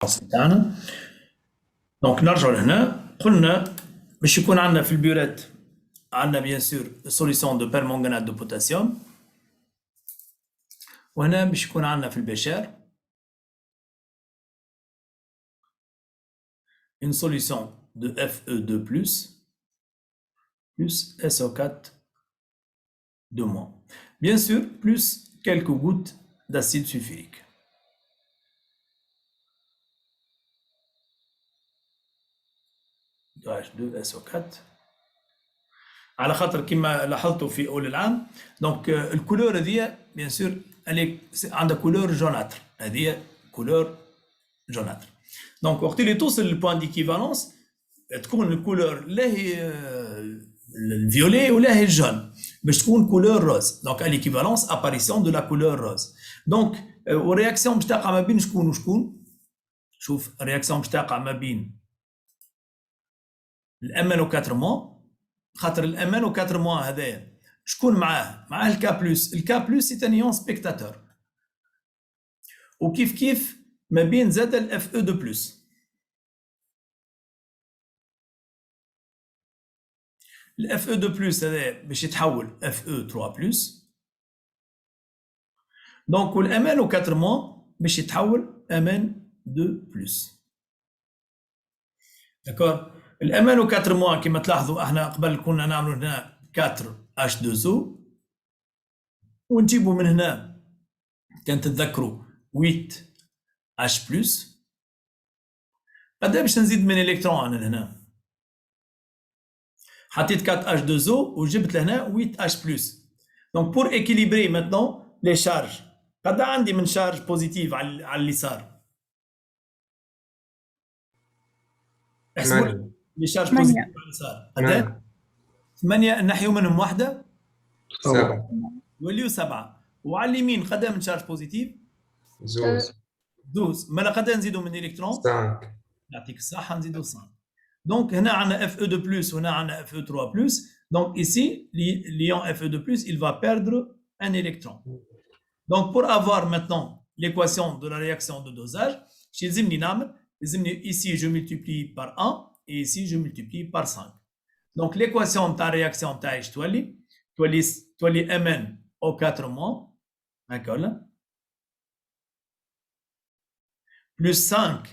تاعنا. دونك نرجعوا لهنا قلنا باش يكون عندنا في البيورات عندنا بيان سور سوليسيون دو بيرمانغانات دو بوتاسيوم، وهنا باش يكون عندنا في البشار une solution de Fe2+, plus SO4 de moins. Bien sûr, plus quelques gouttes d'acide sulfurique. H2SO4. على خاطر كما لاحظتوا في اول العام دونك الكولور هذه بيان سور عندها كولور جوناتر، هذه كولور جوناتر. دونك وقت اللي توصل للبوان ديكيفالونس تكون الكولور لا هي الفيولي ولا هي الجون، باش تكون كولور روز. دونك ليكيفالونس اباريسيون دو لا كولور روز. دونك والرياكسيون باش تقع ما بين شكون وشكون؟ شوف الرياكسيون باش تقع ما بين الامن و 4 موا، خاطر الامن و 4 موا هذايا شكون معاه؟ معاه الكا بلس. الكا بلس سي ان ايون سبيكتاتور، وكيف كيف ما بين زاد الاف او دو بلس. الاف او دو بلس هذا باش يتحول اف او 3 بلس، دونك والامان و 4 موا باش يتحول امان 2 بلس. داكور. الامان و 4 موا كما تلاحظوا احنا قبل كنا نعملوا هنا 4 اش 2 او، ونجيبوا من هنا كان تتذكروا 8 اش بلس. قد باش نزيد من الكترون انا هنا حطيت 4 اش 2 او وجبت لهنا 8 اش بلس. دونك بور ايكيليبري ماتنون لي شارج، قد عندي من شارج بوزيتيف على اليسار؟ احسبوا لي شارج بوزيتيف على اليسار قد 8 نحيو منهم واحده 7 يوليو 7، وعلى اليمين قد من شارج بوزيتيف؟ زوز 12. مالا قد نزيدوا من الكترون؟ 5 يعطيك الصحه نزيدوا 5. دونك هنا عندنا اف او 2 بلس وهنا عندنا اف او 3 بلس. دونك ici l'ion Fe2+, il va perdre un électron. Donc pour avoir maintenant l'équation de la réaction de dosage, ici je multiplie par 1 et ici je multiplie par 5. Donc l'équation de ta réaction تاعي تولي Mn au 4 mois, d'accord, plus 5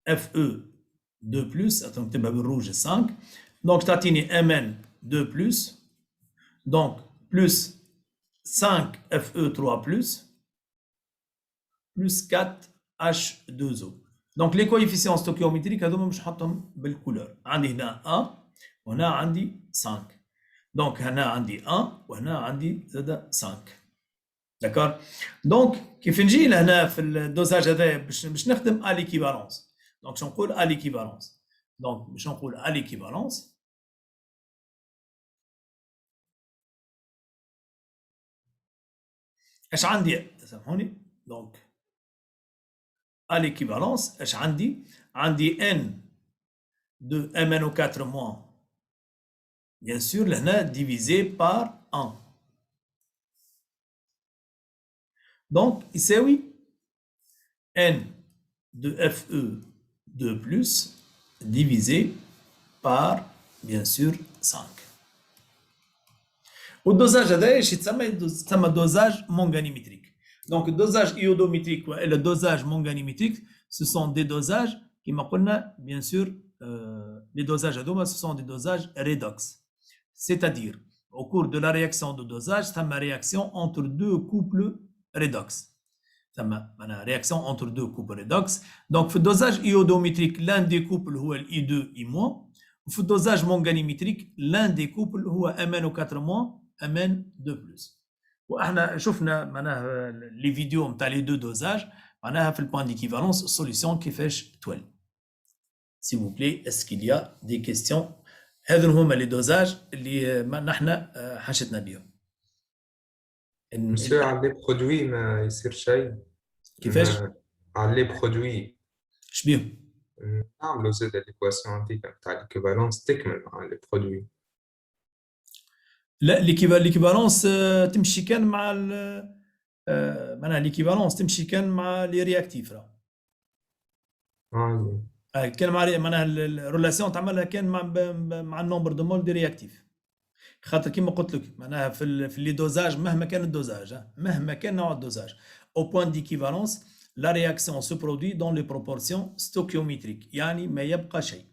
Fe2+, attends تبقى بالروج 5. Donc تعطيني Mn2+, donc plus 5 Fe3+, plus 4 H2O. Donc les coefficients stoichiométriques هذوما باش نحطهم بالكولور. عندي هنا 1 وهنا عندي 5. دونك هنا عندي 1 وهنا عندي زاد 5. داكور. دونك كيف نجي لهنا في الدوزاج هذا باش نخدم ا ليكيفالونس. دونك شنو نقول ا ليكيفالونس؟ دونك باش نقول ا ليكيفالونس اش عندي؟ سامحوني. دونك à l'équivalence اش عندي؟ عندي n de MnO4 moins bien sûr لهنا divisé par 1. donc يساوي n de Fe2+ divisé par bien sûr 5. والدوزاج هذا ايش يتسمى؟ يتسمى دوزاج مونغانيمتريك. Donc, le dosage iodométrique et le dosage manganométrique, ce sont des dosages qui m'appellent, bien sûr, les dosages adoma, ce sont des dosages redox. C'est-à-dire, au cours de la réaction de dosage, ça m'a réaction entre deux couples redox. Ça m'a réaction entre deux couples redox. Donc, le dosage iodométrique, l'un des couples est I2, I-. Le dosage manganométrique, l'un des couples est MnO4-, Mn2+. واحنا شفنا معناها لي فيديو نتاع لي دو دوزاج معناها في البوان ديكيفالونس السوليسيون كيفاش تولي. سي فو بلي اسكيل يا دي كيستيون؟ هذو هما لي دوزاج اللي نحنا حاجتنا بهم. مسيو على لي برودوي ما يصير شيء؟ كيفاش؟ على لي برودوي شبيهم؟ نعملوا زاد ليكواسيون هذيك نتاع ليكيفالونس تكمل مع لي برودوي. لا ليكيفالونس تمشي كان مع معناها ليكيفالونس تمشي كان مع لي رياكتيف. كان معناها الريلاسيون تعملها كان مع النومبر دو مول دي رياكتيف، خاطر كيما قلت لك معناها في لي دوزاج مهما كان الدوزاج مهما كان نوع الدوزاج au point d'équivalence la réaction se produit dans les proportions stoichiométriques يعني ما يبقى شيء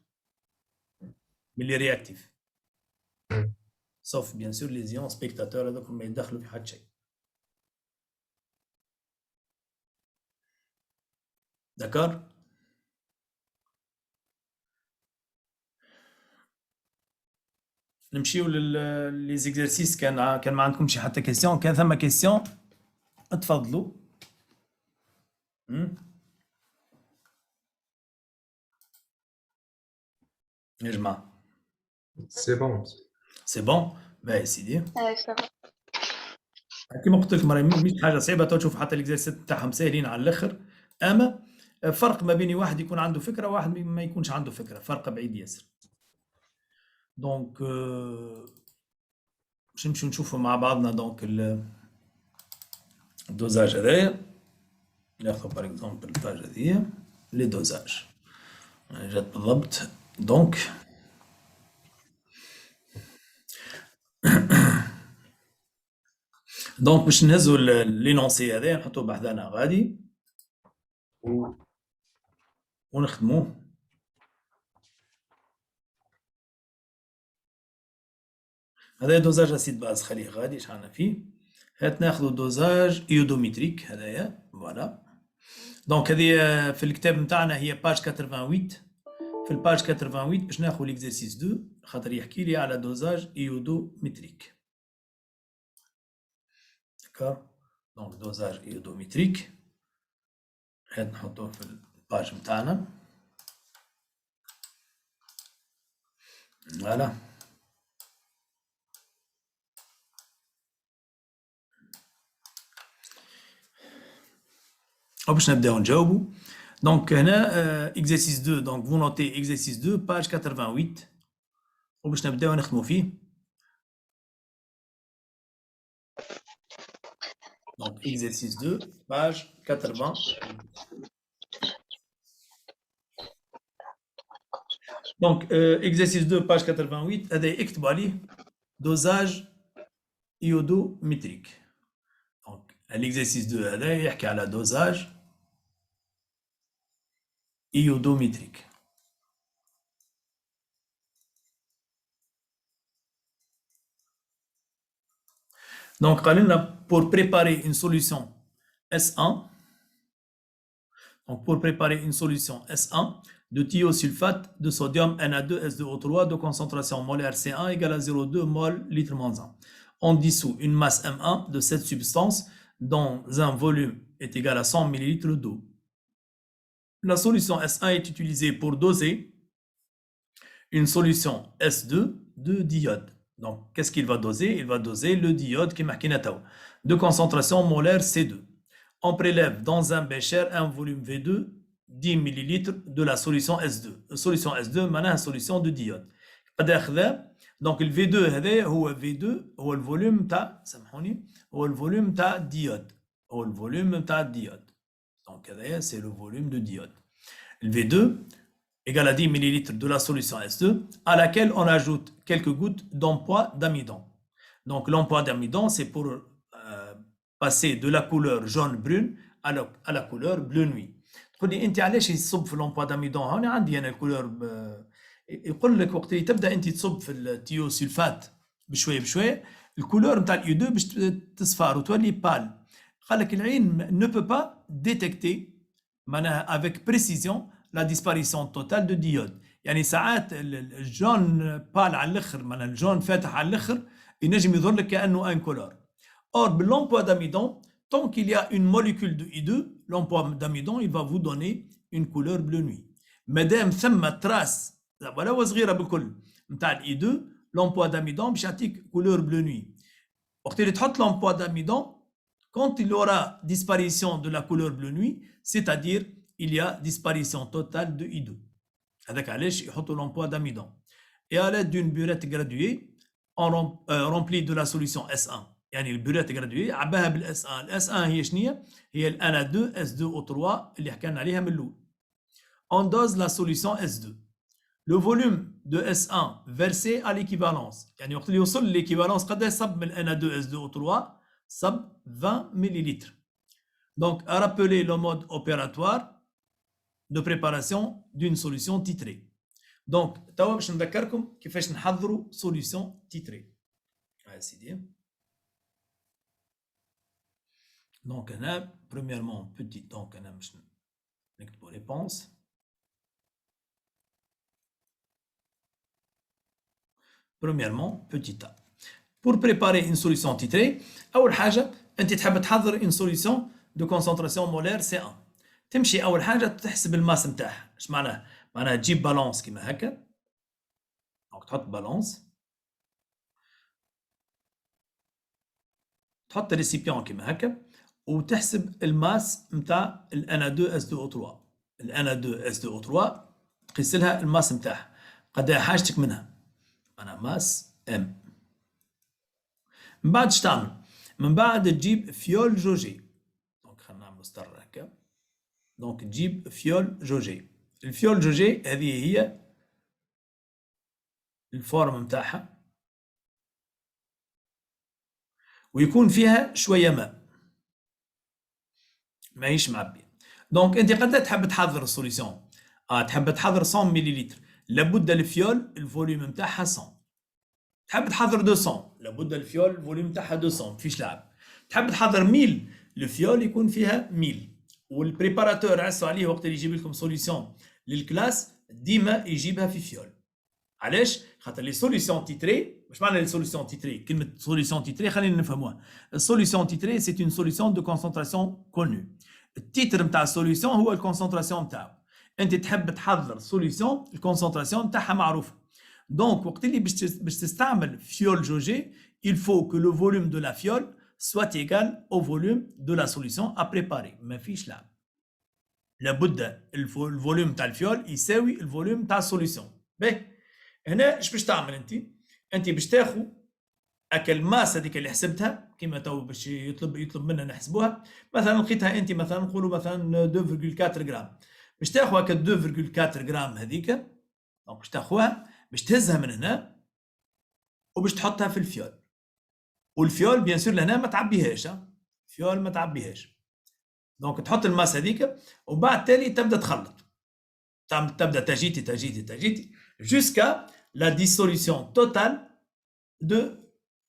من لي رياكتيف sauf bien sûr les ions spectateurs هذوك ما يدخلوا في حد شيء. داكور نمشيو لي زيكزارسيس. كان ما عندكمش حتى كيسيون؟ كان ثم كيسيون تفضلوا. يا جماعه سي بون سي بون باهي سيدي. سافا. كيما قلت لكم راهي مش حاجه صعيبه، تو تشوف حتى الاكزرسيس تاعهم ساهلين على الاخر. اما فرق ما بين واحد يكون عنده فكره وواحد ما يكونش عنده فكره، فرق بعيد ياسر. دونك باش نمشيو نشوفوا مع بعضنا دونك الدوزاج هذايا. ناخذ باغ اكزومبل الباج هذيا لي دوزاج جات بالضبط. دونك باش نهزوا لينونسي هذايا نحطوه بحذانا غادي ونخدموه. هذا دوزاج اسيد باز خليه غادي شحالنا فيه. هات ناخذوا دوزاج ايودوميتريك هذايا فوالا. دونك هذه في الكتاب نتاعنا هي باج 88. في الباج 88 باش ناخذ ليكزرسيس 2 خاطر يحكي لي على دوزاج ايودوميتريك. داكور دونك دوزاج ايودوميتريك هات نحطوه في الباج نتاعنا فوالا. باش نبداو نجاوبوا. دونك هنا اكزرسيس 2 دونك فو نوتي اكزرسيس 2 باج 88 وباش نبداو نخدموا فيه. دونك اكزرسيس 2 باج 80. دونك اكزرسيس 2 باج 88 هذا اكتبوا عليه دوزاج ايودوميتريك. دونك الاكزرسيس 2 هذا يحكي على دوزاج ايودوميتريك. Donc, pour préparer une solution S1, donc pour préparer une solution S1 de thiosulfate de sodium Na2SO3 de concentration molaire C1 égale à 0,2 mol litre moins 1. On dissout une masse M1 de cette substance dont un volume est égal à 100 ml d'eau. La solution S1 est utilisée pour doser une solution S2 de diode. Donc, qu'est-ce qu'il va doser? Il va doser le diode qui est de concentration molaire C2. On prélève dans un bécher un volume V2 10 ml de la solution S2. La solution S2 معناها solution de diode. Donc le V2 هذا هو V2 هو الفوليوم تاع سامحوني هو الفوليوم تاع الديود. هو الفوليوم تاع الديود. Donc هذايا c'est le volume de diode. Le V2 égale à 10 ml de la solution S2 à laquelle on ajoute quelques gouttes d'empois d'amidon. Donc l'empois d'amidon c'est pour passer de la couleur jaune-brune à la couleur bleu nuit. تقول لي انت علاش تصب في الامبوا داميدون؟ هنا عندي انا الكولور يقول لك وقت اللي تبدا انت تصب في التيوسلفات بشويه بشويه الكولور نتاع الاي 2 باش تصفر وتولي بال. قال لك العين ne peut pas détecter معناها avec précision la disparition totale de diode. يعني ساعات الجون بال على الاخر معناها الجون فاتح على الاخر ينجم يظهر لك كانه ان كولور. Or l'emploi d'amidon, tant qu'il y a une molécule de I2, l'emploi d'amidon il va vous donner une couleur bleu nuit. Madame ثم trace ولا صغيره بالكل نتاع الاي 2 l'emploi d'amidon باش يعطيك couleur bleu nuit. وقت اللي تحط l'emploi d'amidon quand il y aura disparition de la couleur bleu nuit, c'est-à-dire il y a disparition totale de I2. هذاك علاش يحطوا l'emploi d'amidon. Et à l'aide d'une burette graduée, on remplit de la solution S1. يعني البورات جرادوي عباها بالاس 1. الاس 1 هي شنو هي؟ هي الانا 2 اس 2 او 3 اللي حكينا عليها من الاول. on dose la solution S2. Le volume de S1 versé à l'équivalence. يعني وقت اللي يوصل l'équivalence قداش صب من Na2 SDO3 صب 20 millilitres. Donc, à rappeler le mode opératoire de préparation d'une solution titrée. Donc, توا باش نذكركم كيفاش نحضروا solution titrée. سيدي. Donc, هنا premièrement petit donc هنا باش نكتبوا réponse. Premièrement, petit a. Pour préparer une solution titrée, أول حاجة أنت تحب تحضر une solution de concentration molaire C1. تمشي أول حاجة تحسب الماس نتاعها. إيش معناها؟ معناها تجيب بالانس كيما هكا. دونك تحط بالانس. تحط ريسيبيون كيما هكا وتحسب الماس نتاع ال Na2SDO3. ال Na2SDO3 تقيس لها الماس نتاعها. قداش حاجتك منها؟ أنا ماس ام. من بعد اش تعمل؟ من بعد تجيب فيول جوجي. دونك خلينا نعملو ستار هكا. دونك تجيب فيول جوجي. الفيول جوجي هذه هي الفورم نتاعها ويكون فيها شوية ماء. ماهيش معبية. دونك أنت قد تحب تحضر السوليسيون. تحب تحضر 100 مليلتر. لابد الفيول الفوليوم نتاعها 100. تحب تحضر 200 لابد الفيول الفوليوم تاعها 200 مفيش لعب. تحب تحضر 1000 الفيول يكون فيها 1000. والبريباراتور عسوا عليه وقت اللي يجيب لكم سوليسيون للكلاس ديما يجيبها في فيول. علاش؟ خاطر لي سوليسيون تيتري. واش معنى لي سوليسيون تيتري؟ كلمة سوليسيون تيتري خلينا نفهموها. السوليسيون تيتري سي اون سوليسيون دو كونسونطراسيون كونو. التيتر نتاع السوليسيون هو الكونسونطراسيون نتاعو. انت تحب تحضر سوليسيون الكونسونطراسيون نتاعها معروفة. Donc, وقت اللي باش تستعمل فيول جوجي, il faut que le volume de la fiole soit égal au volume de la solution à préparer. ما فيش لعب. لابد الفوليوم تاع الفيول يساوي الفوليوم تاع السوليسيون. باهي. هنا اش باش تعمل انت؟ انت باش تاخذ هكا الماس هذيك اللي حسبتها كيما تو باش يطلب منا نحسبوها. مثلا لقيتها انت مثلا نقولوا مثلا 2.4 غرام. باش تاخذ هكا 2.4 غرام هذيك. دونك باش تاخذها باش تهزها من هنا وباش تحطها في الفيول. والفيول بيان سور لهنا ما تعبيهاش. الفيول ما تعبيهاش. دونك تحط الماس هذيك وبعد تالي تبدا تخلط. تبدا تجيتي jusqu'à la dissolution totale de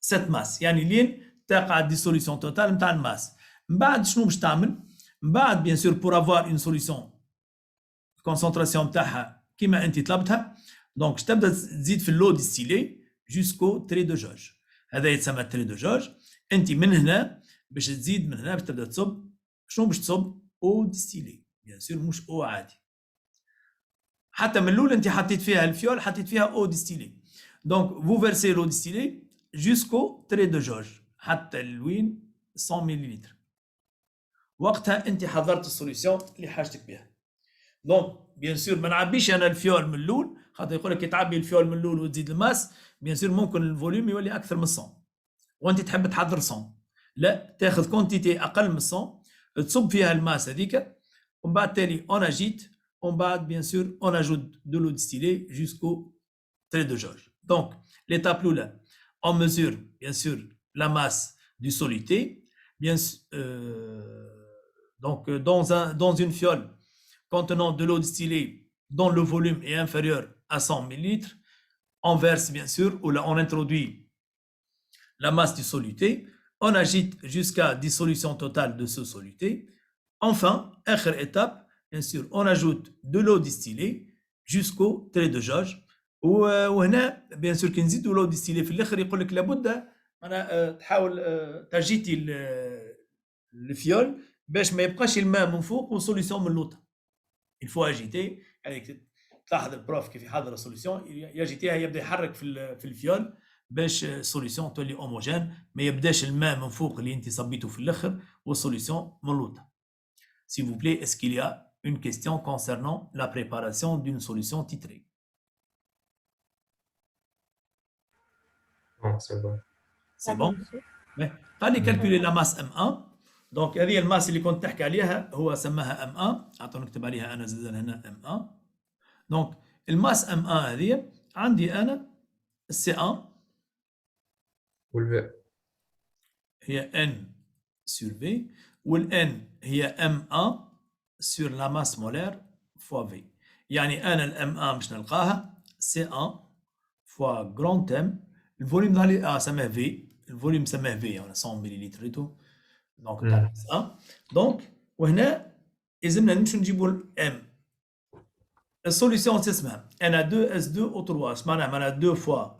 cette masse. يعني لين تقع الديسوليسيون توتال نتاع الماس. من بعد شنو باش تعمل؟ من بعد بيان سور pour avoir une solution concentration نتاعها كيما انت طلبتها. دونك تبدا تزيد في اللو ديستيلي جوسكو تري دو جوج. هذا يتسمى تري دو جوج. انت من هنا باش تزيد من هنا باش تبدا تصب. شنو باش تصب؟ او ديستيلي بيان سور مش او عادي. حتى من الاول انت حطيت فيها الفيول حطيت فيها او ديستيلي. دونك فو فيرسي لو ديستيلي جوسكو تري دو جوج حتى لوين 100 مليلتر. وقتها انت حضرت السوليسيون اللي حاجتك بها. دونك بيان سور ما نعبيش انا الفيول من الاول خاطر يقول لك كي تعبي الفيول من الاول وتزيد الماس بيان سور ممكن الفوليوم يولي اكثر من 100 وانت تحب تحضر 100. لا تاخذ كونتيتي اقل من 100 تصب فيها الماس هذيك ومن بعد تالي اون اجيت ومن بعد بيان سور اون اجوت دو لو ديستيلي جوسكو تري دو جوج. دونك ليتاب الاولى اون ميزور بيان سور لا ماس دو سوليتي بيان donc dans une fiole contenant de l'eau distillée dont le volume est inférieur à 100 ml, on verse bien sûr, ou là on introduit la masse du soluté, on agite jusqu'à dissolution totale de ce soluté. Enfin, dernière étape, bien sûr, on ajoute de l'eau distillée jusqu'au trait de jauge. وهنا bien sûr كي نزيدوا l'eau distillée في الاخر يقول لك لابد انا تحاول تجيتي الفيول باش ما يبقاش الماء من فوق والسوليسيون من اللوطه. il faut agiter. يعني تلاحظ البروف كيف يحضر السوليسيون يجيتيها يبدا يحرك في الفيول باش السوليسيون تولي هوموجين ما يبداش الماء من فوق اللي انت صبيته في الاخر والسوليسيون من اللوطه. S'il vous plaît, est-ce qu'il y a une question concernant la préparation d'une solution titrée? Non, c'est bon. C'est bon? Ouais. Allez calculer la masse M1. دونك هذه الماس اللي كنت تحكي عليها هو سماها ام 1 اعطوا نكتب عليها انا زاد هنا ام 1 دونك الماس ام 1 هذه عندي انا السي 1 والفي هي ان سور في والان هي ام 1 سور لا ماس مولير فوا في يعني انا الام 1 باش نلقاها سي 1 فوا جراند ام الفوليوم ضالي سماه في الفوليوم سماه في يعني 100 مليلتر ريتو دونك تاع 1 دونك وهنا لازمنا نمشيو نجيبوا الام السوليسيون اسمها انا 2 اس 2 او 3 اش معناها 2 فوا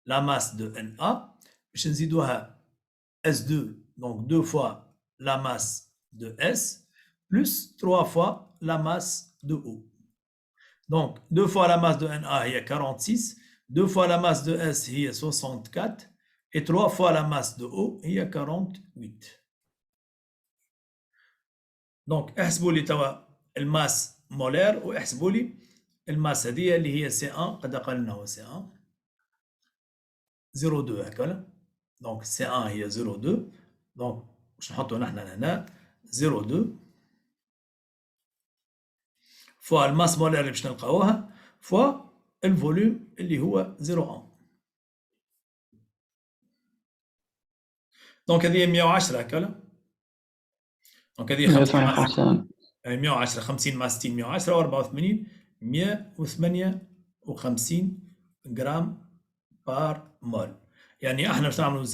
لا ماس دو ان ا باش نزيدوها اس 2 دونك 2 فوا لا ماس دو اس بلس 3 فوا لا ماس دو او دونك 2 فوا لا ماس دو ان ا هي 46 2 فوا لا ماس دو اس هي 64 et 3 fois la masse de O هي 48 دونك احسبوا لي توا الماس مولير واحسبوا لي الماس هذه اللي هي سي 1 قد قلنا هو سي 1 0.2 هكا دونك سي 1 هي 0.2 دونك باش نحطوا نحن هنا 0.2 فوا الماس مولير اللي باش نلقاوها فوا الفوليوم اللي هو 0.1 دونك هذه 110 هكا دونك هذه 158 110 50 مع 60 110 84 158 جرام بار مول يعني احنا باش نعملوا 0.2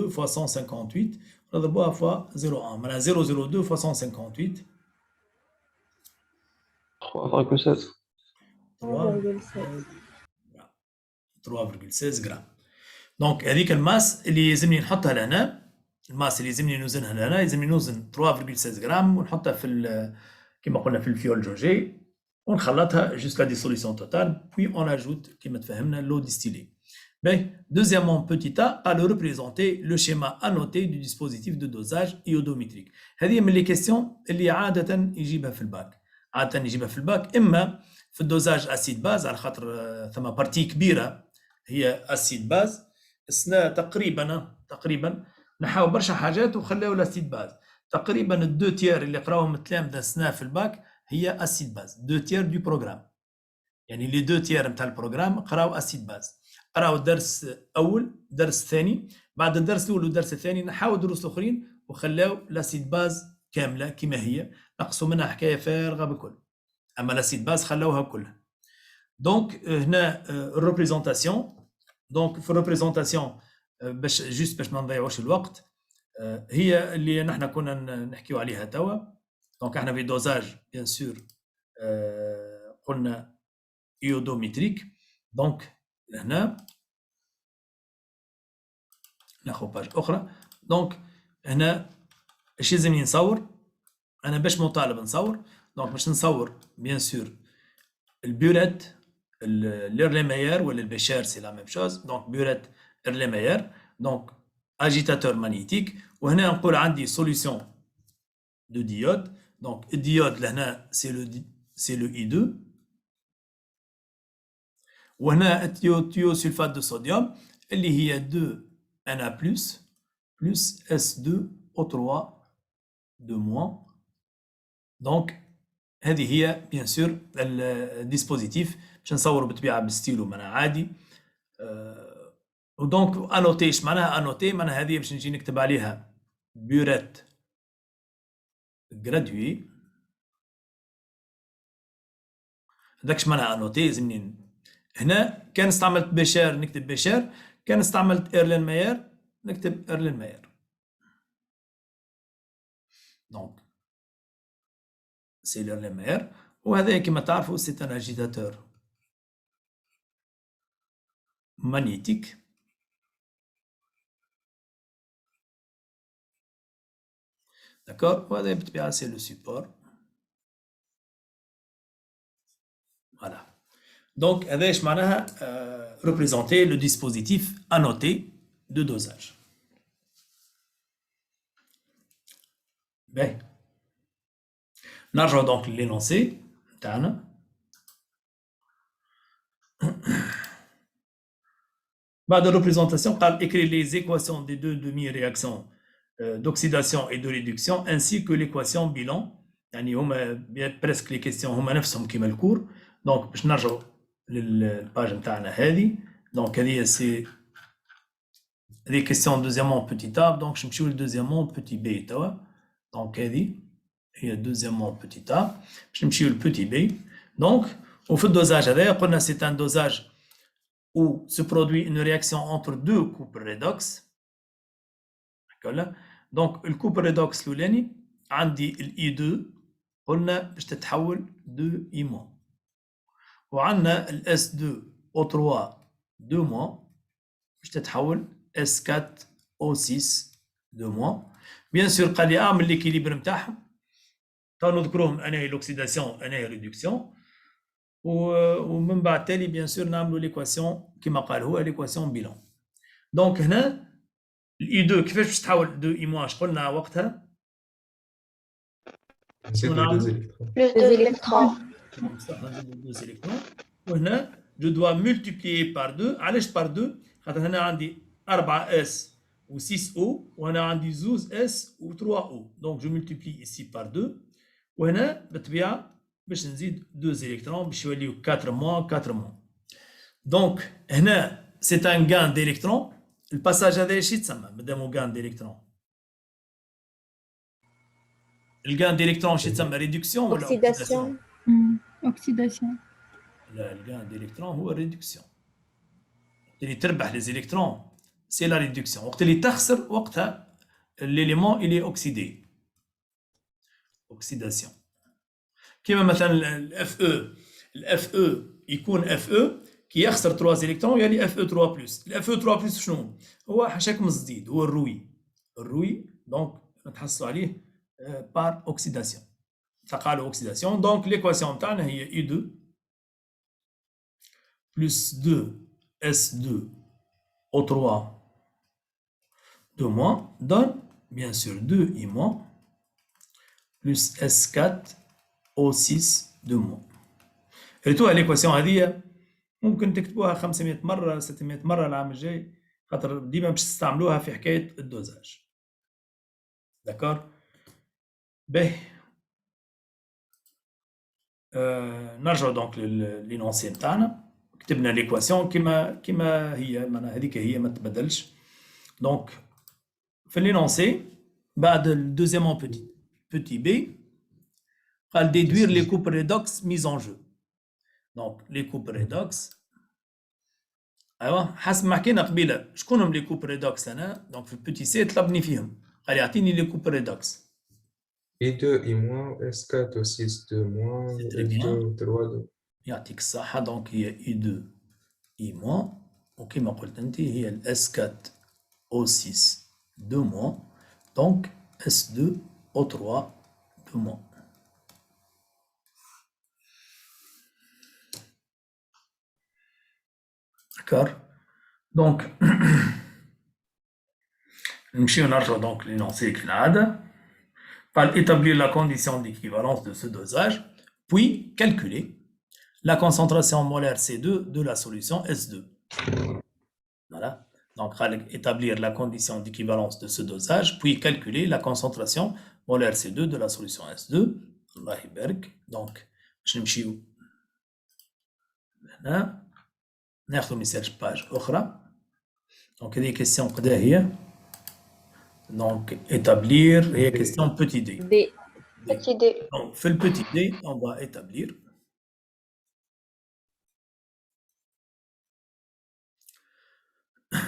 فوا 158 نضربوها فوا 0.1 معناها 0.02 فوا 158 3.16 غرام دونك هذيك الماس اللي يلزمني نحطها لهنا الماس اللي يلزمني نوزنها لهنا يلزمني نوزن 3.16 غرام ونحطها في كما قلنا في الفيول جوجي ونخلطها جوسكا ديسوليسيون توتال بوي اون اجوت كما تفهمنا لو ديستيلي. Deuxièmement, petit a le représenter le schéma annoté du dispositif de dosage iodométrique. هذه من لي كيستيون اللي عادة يجيبها في الباك. عادة يجيبها في الباك إما في الدوزاج أسيد باز على خاطر ثم بارتي كبيرة هي أسيد باز. السنة تقريبا نحاول برشا حاجات وخلاو الأسيد باز. تقريبا الدو تير اللي قراوهم التلامذة السنة في الباك هي أسيد باز. دو تير دو بروغرام. يعني لي دو تير نتاع البروغرام قراو أسيد باز. قراو درس اول درس ثاني بعد الدرس الاول والدرس الثاني نحاول الدروس الاخرين وخلاو لاسيد باز كامله كما هي نقصوا منها حكايه فارغه بكل اما لاسيد باز خلاوها كلها دونك هنا الريبريزونطاسيون دونك في الريبريزونطاسيون باش جوست باش ما نضيعوش الوقت هي اللي نحن كنا نحكيو عليها توا دونك احنا في دوزاج بيان سور قلنا ايودوميتريك دونك هنا ناخذ باج اخرى دونك هنا اش لازمني نصور انا باش مطالب نصور دونك باش نصور بيان سور البيوريت ليرليمير ولا البشار سي لا ميم شوز دونك بيوريت ليرليمير دونك اجيتاتور مانيتيك وهنا نقول عندي سوليسيون دو ديود دونك الديود لهنا سي لو اي 2 وهنا التيو سلفات دو صوديوم اللي هي 2 Na plus S2 O3 de moins donc هذه هي بيان سور الديسبوزيتيف باش نصوروا بالطبيعه بالستيلو معناها عادي ودونك انوتي ايش معناها انوتي معناها هذه باش نجي نكتب عليها بيوريت جرادوي هذاكش معناها انوتي لازمني هنا كان استعملت بشار نكتب بشار كان استعملت إيرلين ماير نكتب إيرلين ماير دونك سي إيرلين ماير وهذا كما تعرفوا سي ان اجيتاتور مانيتيك داكور وهذا بالطبيعة سي لو سيبور فوالا Donc, هذا معناها représenter le dispositif annoté de dosage. Bien. نرجع donc l'énoncé تاعنا. بعد la représentation قال écrire les équations des deux demi-réactions d'oxydation et de réduction, ainsi que l'équation bilan. يعني هما presque les questions هما نفسهم كيما الكور. Donc باش نرجعوا للباج نتاعنا هذه. Donc هذه c'est les questions deuxièmement petit a. Donc je نمشيو deuxièmement petit b توا. Donc هذه هي deuxièmement petit a. باش نمشيو petit b. Donc وفي الدوزاج هذايا قلنا c'est un dosage où se produit une réaction entre deux couples redox. D'accord. Donc le couple redox الأولاني عندي ال I2 قلنا باش تتحول 2 I-. وعندنا ال S2O3 2- باش تتحول S4O6 2-. بيان سور قال لي اعمل ليكيليبر نتاعهم. تو نذكروهم انا هي الاكسيداسيون انا هي ريدكسيون. ومن بعد تالي بيان سور نعملوا ليكواسيون كما قال هو ليكواسيون بيلون. دونك هنا الاي 2 كيفاش باش تحول 2 اي- اش قلنا وقتها؟ نزيدو نعملوا 2 إلكترون. Plus deux électrons. صح نزيدوا 2 الكترون. وهنا جو دوا ملتيبليي بار 2. علاش بار 2؟ خاطر هنا عندي 4 اس و 6 او وهنا عندي 12 اس و 3 او. دونك جو ملتيبلي ici بار 2. وهنا بالطبيعه باش نزيد 2 الكترون باش يوليو 4-. دونك هنا سي ان غان ديليكترون. الباساج هذا ايش يتسمى مادامو غان ديليكترون؟ الغان ديليكترون ايش يتسمى؟ ريدكسيون ولا اوكسيداسيون؟ Oxydation. لا الغان ديليكترون هو ريدكسيون. وقت اللي تربح لي زيليكترون سي لا ريدكسيون. وقت اللي تخسر وقتها ليليمون الي اوكسيدي. اوكسيداسيون. كيما مثلا الاف او. الاف او يكون اف او كي يخسر 3 الكترون يولي اف او 3 بلس. الاف او 3 بلس شنو؟ هو حشاك من الجديد هو الروي. الروي دونك نتحصلوا عليه بار اوكسيداسيون. تقالوا اوكسيداسيون. دونك ليكواسيون تاعنا هي اي 2 plus 2 S2 O3 2- donne bien sûr 2 I- plus S4 O6 2-. ريتوها ليكواسيون هذه ممكن تكتبوها 500 مرة 600 مرة العام الجاي خاطر ديما باش تستعملوها في حكاية الدوزاج. داكور. باهي. نرجعوا دونك للإنونسي نتاعنا. كتبنا ليكواسيون كما هي معناها هذيك هي ما تبدلش. دونك في لينونسي بعد الدوزيامون بوتي بي قال ديدوير لي كوب ريدوكس ميز ان جو. دونك لي كوب ريدوكس ايوا حسب ما حكينا قبيله شكونهم لي كوب ريدوكس هنا. دونك في البوتي سي طلبني فيهم قال يعطيني لي كوب ريدوكس. I2 I-, S4 O6 2-, C'est très bien. L2 3 2. يعطيك الصحة. دونك هي اي 2 اي- وكما قلت انت هي الاس 4 او 6 2-. دونك اس 2 او 3 2-. D'accord. Donc, نمشيو نرجعو donc l'énoncé كالعادة. قال établir la condition d'équivalence de ce dosage, puis calculer la concentration molaire C2 de la solution S2. Voilà. Donc, établir la condition d'équivalence de ce dosage, puis calculer la concentration molaire C2 de la solution S2. الله يبارك. Donc, باش نمشيو هنا ناخذ ميساج باج أخرى. Donc, هذه كيستيون قدا هي. Donc, établir, هي question petit d. D. Petit d. Donc, fait le petit d, on va établir.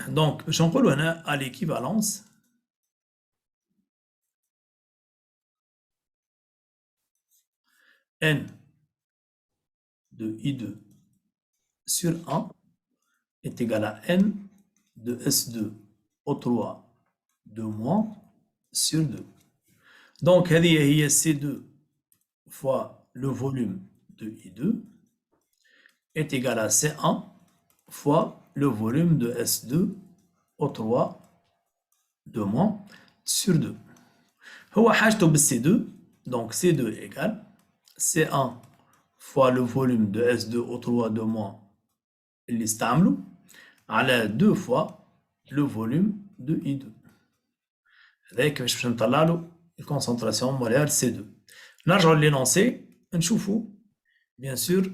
Donc, باش نقولوا هنا à l'équivalence n de I2 sur 1 est égal à n de S2 O3 2- sur 2. Donc, هذه هي C2 fois le volume de I2 est égal à C1 fois le volume de S2 O3 2- sur 2. هو حاجته بال C2. Donc C2 égale C1 fois le volume de S2 O3 2- اللي استعملوا على 2 fois le volume de I2. هذاك باش نطلع له الكونسنتراسيون مولير سي 2. نرجعوا للينونسي نشوفوا بيان سور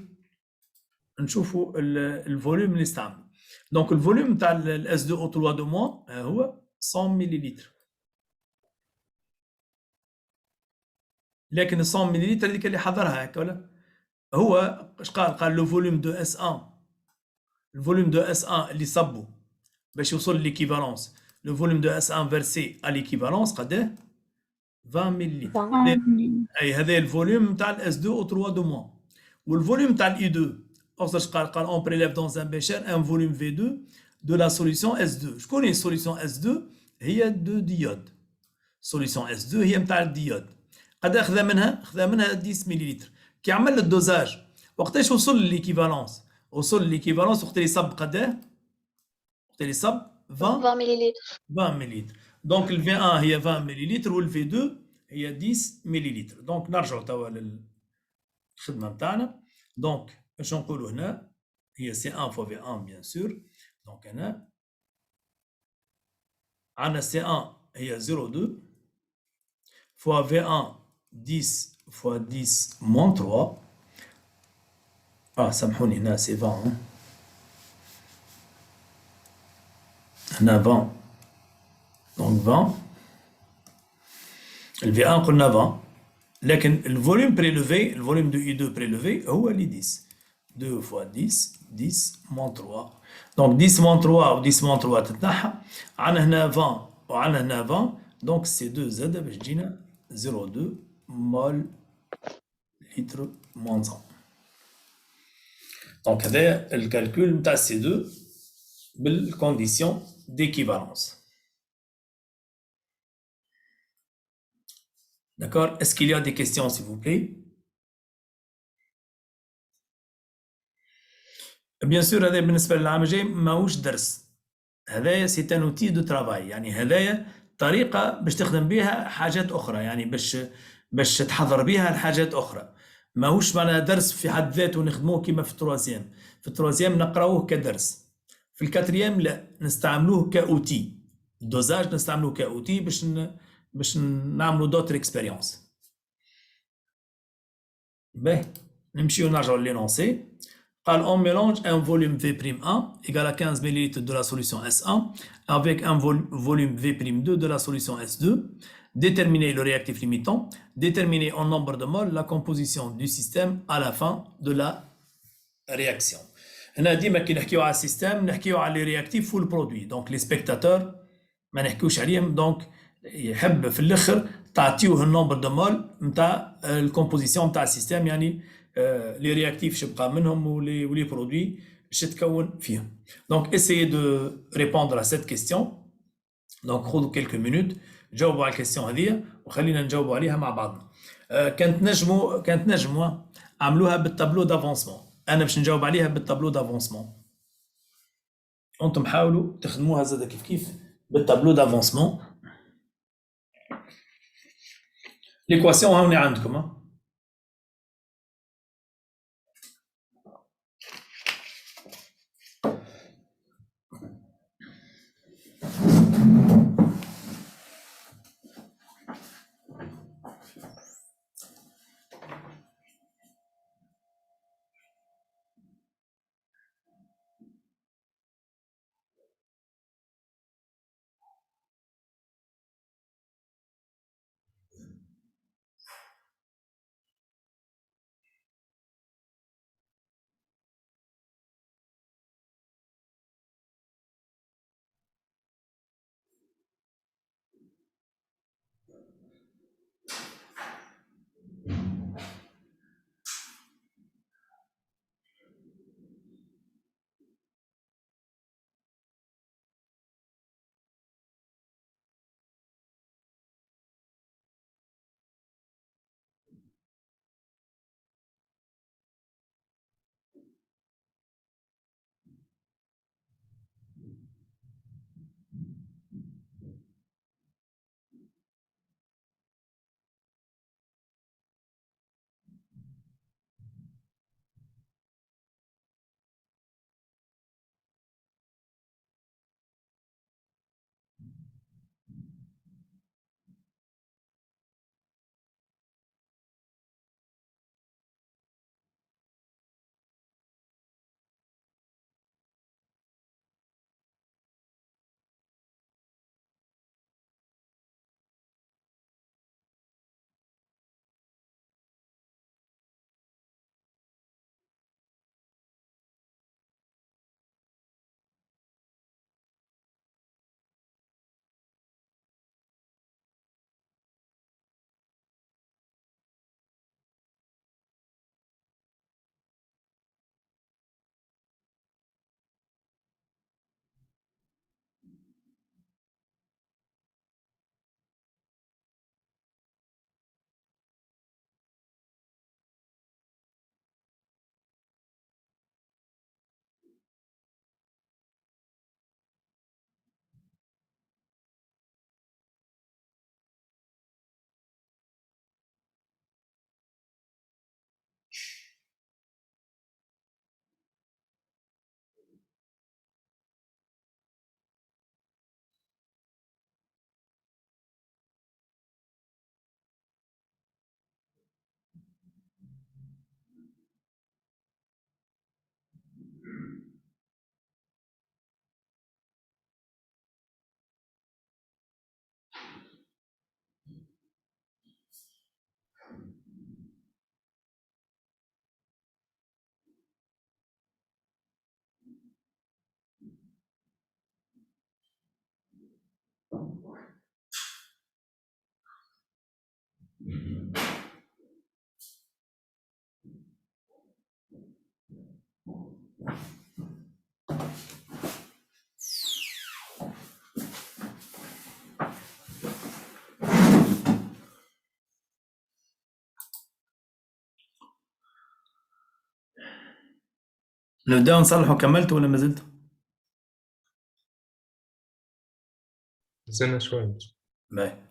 نشوفوا الفوليوم اللي استعمل. دونك الفوليوم تاع الاس 2 او 3 دو موان هو 100 مليلتر. لكن ال 100 مليلتر هذيك اللي حضرها هكا ولا هو اش قال لو فوليوم دو اس 1 الفوليوم دو اس 1 اللي صبوا باش يوصل ليكيفالونس لو فوليوم دو اس 1 فيرسي ا ليكيفالونس قداه 20 مليلتر. اي هذا الفوليوم تاع الاس 2 او 3 دو موان. والفوليوم تاع الاي 2 اش قال اون بريليف دون ان بيشر ان فوليوم في 2 دو لا سوليسيون اس 2. شكون هي السوليسيون اس 2؟ هي دو ديود. سوليسيون اس 2 هي نتاع الديود. قد خذا منها 10 مليلتر. كي عمل الدوزاج وقتاش وصل لليكيفالونس؟ وصل لليكيفالونس وقت اللي صب قداه؟ وقت اللي صب 20 مليلتر. 20 مليلتر. دونك ال V1 هي 20 مليلتر وال V2 هي 10 مليلتر. دونك نرجعوا توا للخدمه نتاعنا. دونك باش نقولوا هنا هي C1 فوا V1 بيان سور. دونك هنا عندنا C1 هي 0,2 فوا V1 10 فوا 10 moins 3. سامحوني هنا سي 20 هنا 20 دونك 20 ال V1 قلنا 20 لكن الفوليوم بريلوفي الفوليوم دو I2 بريلوفي هو اللي 10 2 فوا 10 10 moins 3. دونك 10 moins 3 و 10 moins 3 تتنحى. عندنا هنا 20 وعندنا هنا 20 دونك سي 2 زاده باش تجينا 0,2 مول لتر moins 1. دونك هذا الكالكول نتاع سي 2 بالكونديسيون d'équivalence. D'accord? Est-ce qu'il y a des questions, s'il vous plaît? Bien sûr, هذا بالنسبة للعام الجاي ماهوش درس. هذايا سي ان اوتي دو ترافاي، يعني هذايا طريقة باش تخدم بها حاجات أخرى، يعني باش تحضر بها لحاجات أخرى. ماهوش معناها درس في حد ذاته نخدموه كيما في التروازيام. في التروازيام نقراوه كدرس. في الكاتريام لا، نستعملوه كأوتي. الدوزاج نستعملوه كأوتي باش نعملوا دوتر اكسبيريونس. باهي نمشيو نرجعو للينونسي. قال on mélange un volume V'1 égale à 15 ml de la solution S1 avec un volume V'2 de la solution S2. Déterminer le réactif limitant. Déterminer en nombre de moles la composition du système à la fin de la réaction. هنا ديما كي نحكيو على السيستم نحكيو على لي رياكتيف والبرودوي. دونك لي سبيكتاتور ما نحكيوش عليهم. دونك يحب في الاخر تعطيوه النومبر دو مول نتاع الكومبوزيسيون نتاع السيستم، يعني لي رياكتيف شبقى منهم ولي برودوي باش تتكون فيهم. دونك essayez de répondre à cette question. دونك خذوا quelques minutes جاوبوا على الكيستيون هذه وخلينا نجاوبوا عليها مع بعضنا. كانت نجموا عملوها بالتابلو دافونسمون. انا باش نجاوب عليها بالتابلو دافونسمون. انتم حاولوا تخدموها زاد كيف بالتابلو دافونسمون. ليكواسيون هاوني عندكم. نبدأ نصلحه. كملت ولا ما زلت؟ زلنا شوية. باهي.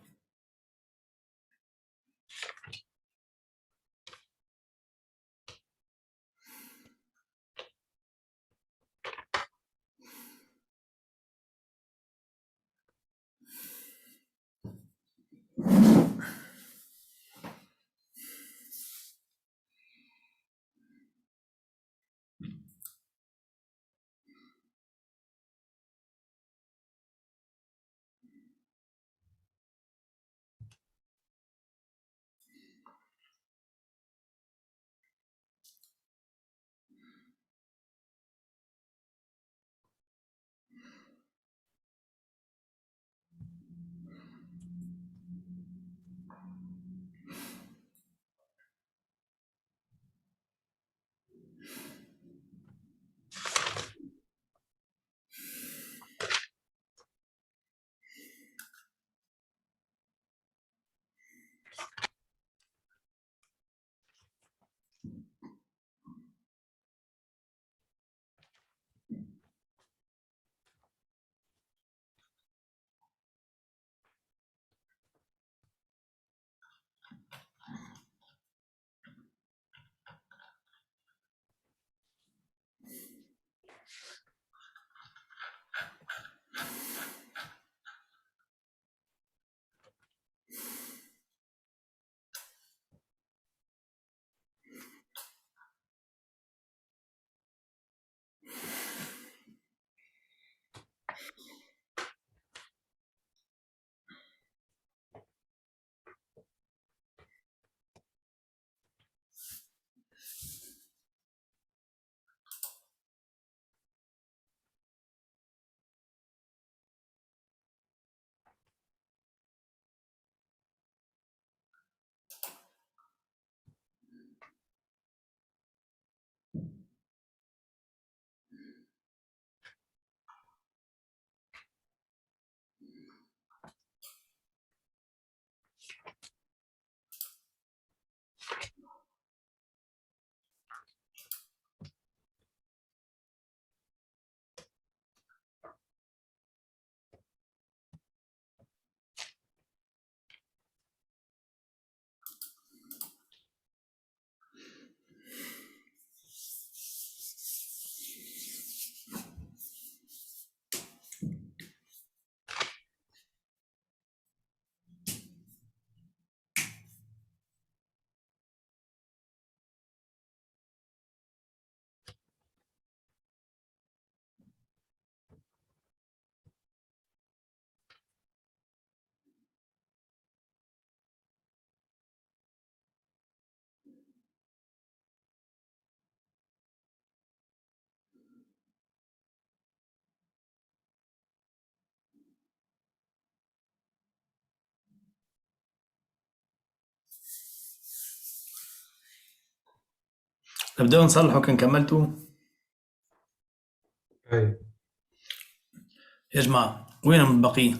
نبدأ نصلحه. كان كملته أي يا جماعة. وين البقية؟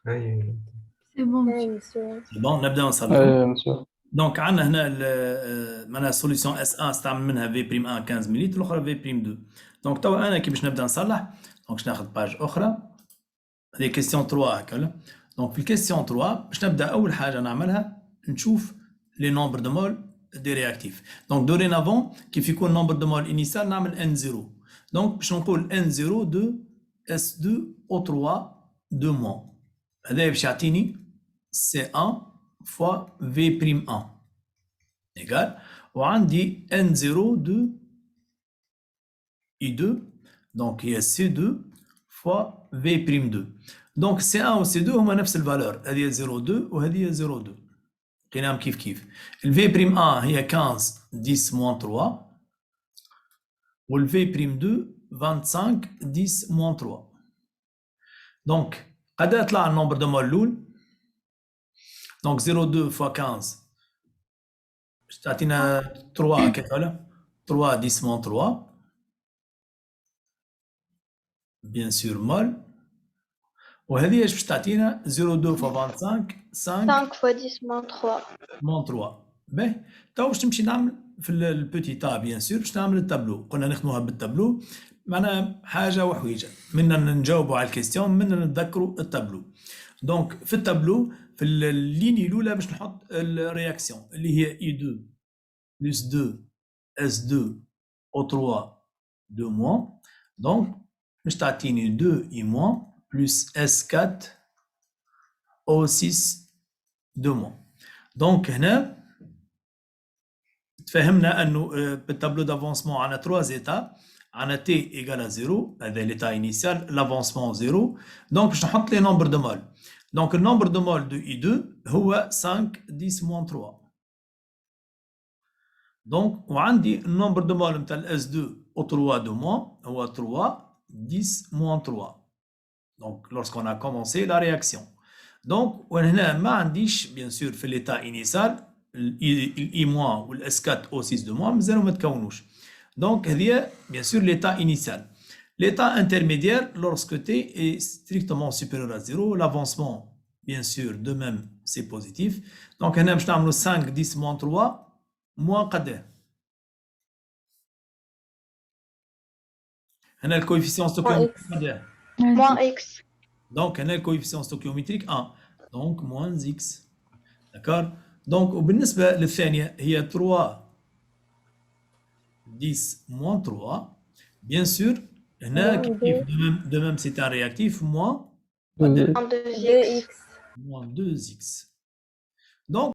أي C'est bon. Oui, monsieur. بون نبدأ نصلحه. مسيو. دونك عندنا هنا معناها سوليسيون اس 1 استعمل منها في بريم 1 15 مليلتر، الاخرى في بريم 2. دونك توا انا كي باش نبدا نصلح، دونك باش ناخذ باج اخرى. هذه كيستيون 3 هكا ولا؟ دونك في الكيستيون 3 باش نبدا اول حاجه نعملها نشوف لي نومبر دو مول دي رياكتيف. دونك دورينافون كيف يكون نومبر دو مول انيسيال نعمل ان 0. دونك باش نقول ان 0 2 اس 2 او 3 2 موان. هذا باش يعطيني سي 1 فوا في بريم 1 égal. وعندي N0 de I2, donc il y a C2 fois V'2. Donc C1 و C2 هما نفس الفالور، هذه 0,2 وهذه 0,2. لقيناهم كيف كيف. ال V'1 هي 15 10 moins 3 وال V'2 25 10 moins 3. دونك قد طلع النومبر دو مول الأول. دونك 0,2 fois 15 باش تعطينا 3 هكاك ولا 3 10 moins 3 بيان سور مول وهذه ايش باش تعطينا 0,2 ف 25 5 5 fois 10 moins 3. مون 3 باهي تو باش نمشي نعمل في البوتي تا بيان سور باش نعمل التابلو قلنا نخدموها بالتابلو معناها حاجه وحويجه منا نجاوبوا على الكيستيون منا نتذكروا التابلو دونك في التابلو في الليني الاولى باش نحط الرياكسيون اللي هي اي 2 بلس 2 اس 2 او 3 2 موان دونك باش تعطيني 2 اي موان بلس اس 4 او 6 2 موان دونك هنا تفهمنا انه بالتابلو دافونسمون عندنا 3 زيتا عندنا تي ايكال 0 هذا ليتا انيسيال لافونسمون 0 دونك باش نحط لي نومبر دو مول دونك النومبر دو مول دو اي 2 هو 5 10 موان 3 دونك وعندي النومبر دو مول نتاع الاس 2 او 3 دو موان هو 3 10 موان 3 دونك lorsqu'on a commencé la réaction دونك وهنا ما عنديش بيان سور في ليتا انيسيال الاي موان والاس 4 او 6 دو موان مازالوا ما تكونوش دونك هذه بيان سور ليتا انيسيال l'état intermédiaire lorsque t est strictement supérieur à 0 l'avancement bien sûr de même c'est positif donc هنا باش نعملوا 5 10 moins 3 moins قداه هنا الكويفيسيون ستوكيومتريك قداه Moins x. donc هنا الكويفيسيون ستوكيومتريك 1 donc moins x d'accord donc وبالنسبه للثانيه هي 3 10 moins 3 bien sûr هنا كيف de même c'est un réactif moins En 2x. moins 2x donc